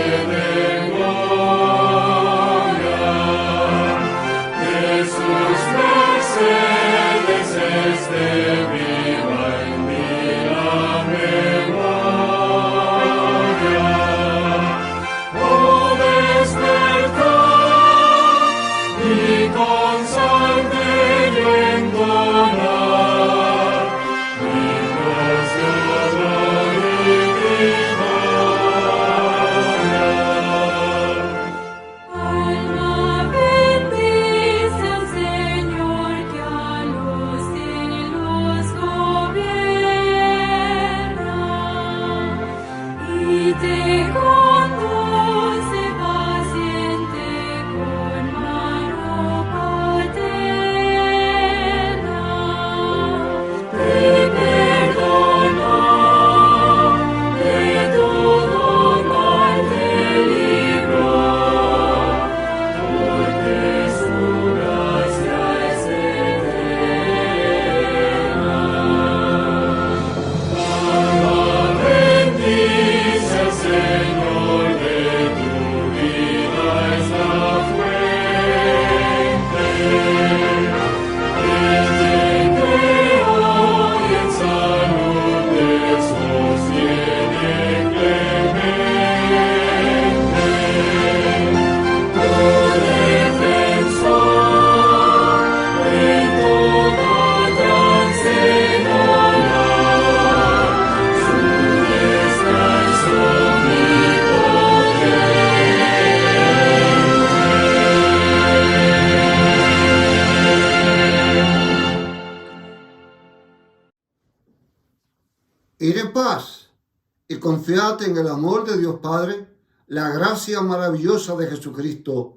C: y confiad en el amor de Dios Padre, la gracia maravillosa de Jesucristo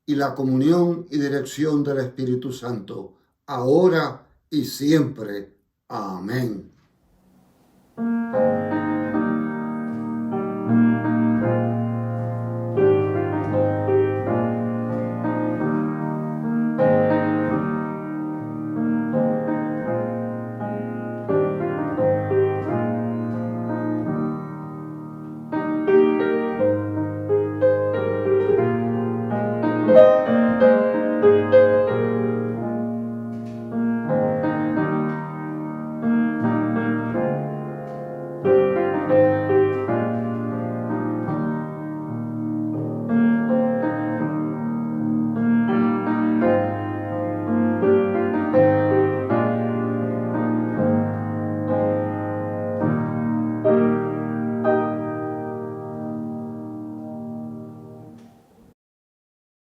C: y la comunión y dirección del Espíritu Santo, ahora y siempre. Amén.